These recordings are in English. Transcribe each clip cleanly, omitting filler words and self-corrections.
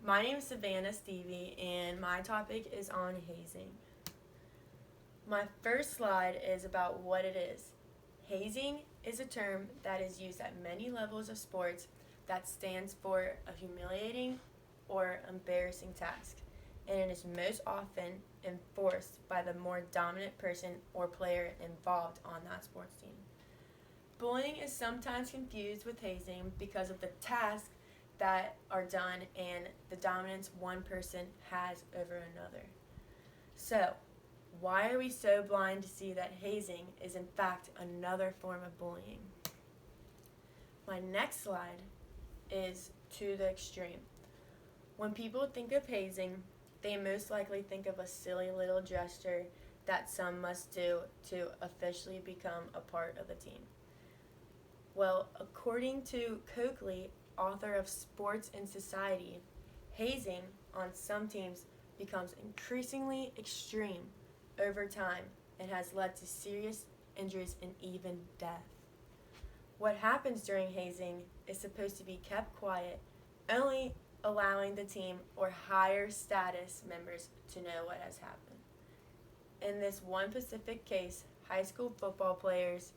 My name is Savannah Stevie, and my topic is on hazing. My first slide is about what it is. Hazing is a term that is used at many levels of sports that stands for a humiliating or embarrassing task, and it is most often enforced by the more dominant person or player involved on that sports team. Bullying is sometimes confused with hazing because of the tasks that are done and the dominance one person has over another. So, why are we so blind to see that hazing is in fact another form of bullying? My next slide is to the extreme. When people think of hazing, they most likely think of a silly little gesture that some must do to officially become a part of the team. Well, according to Coakley, author of Sports and Society, hazing on some teams becomes increasingly extreme over time and has led to serious injuries and even death. What happens during hazing is supposed to be kept quiet, only allowing the team or higher status members to know what has happened. In this one specific case, high school football players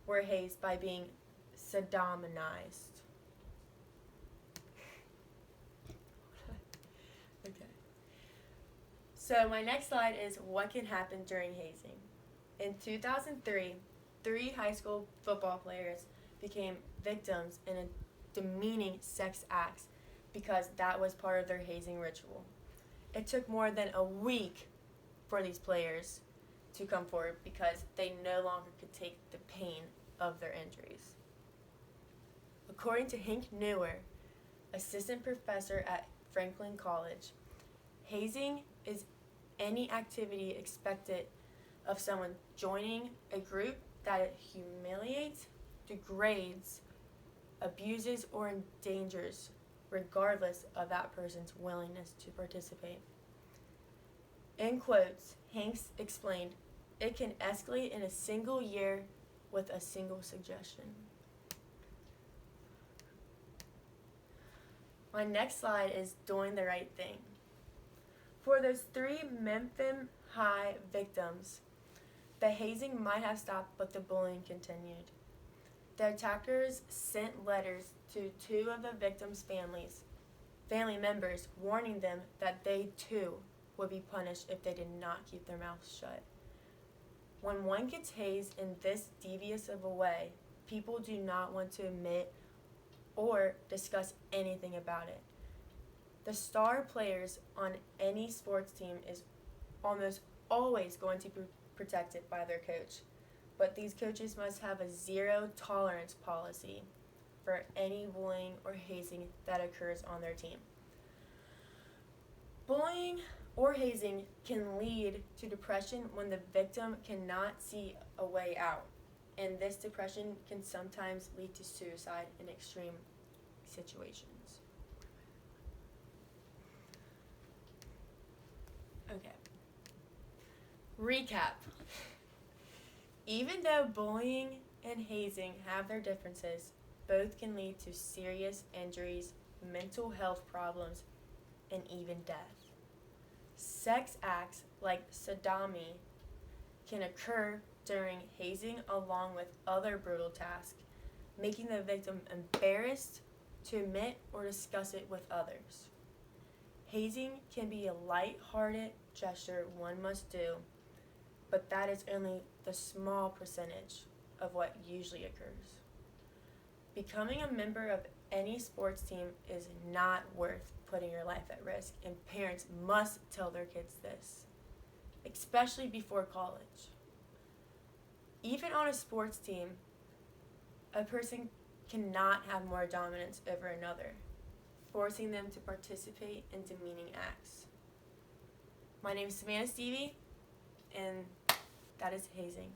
were hazed by being sodomized. Okay. So my next slide is what can happen during hazing. In 2003, 3 high school football players became victims in a demeaning sex acts because that was part of their hazing ritual. It took more than a week for these players to come forward because they no longer could take the pain of their injuries. According to Hank Newer, assistant professor at Franklin College, hazing is any activity expected of someone joining a group that humiliates, degrades, abuses, or endangers, regardless of that person's willingness to participate. In quotes, Hanks explained, it can escalate in a single year with a single suggestion. My next slide is doing the right thing. For those 3 Memphis High victims, the hazing might have stopped, but the bullying continued. The attackers sent letters to 2 of the victims' family members, warning them that they too would be punished if they did not keep their mouths shut. When one gets hazed in this devious of a way, people do not want to admit or discuss anything about it. The star players on any sports team is almost always going to be protected by their coach, but these coaches must have a zero tolerance policy for any bullying or hazing that occurs on their team. Bullying or hazing can lead to depression when the victim cannot see a way out, and this depression can sometimes lead to suicide in extreme situations. Okay. Recap. Even though bullying and hazing have their differences, both can lead to serious injuries, mental health problems, and even death. Sex acts like sodomy can occur during hazing along with other brutal tasks, making the victim embarrassed to admit or discuss it with others. Hazing can be a light-hearted gesture one must do, but that is only the small percentage of what usually occurs. Becoming a member of any sports team is not worth putting your life at risk, and parents must tell their kids this, especially before college. Even on a sports team, a person cannot have more dominance over another, forcing them to participate in demeaning acts. My name is Savannah Stevie, and that is hazing.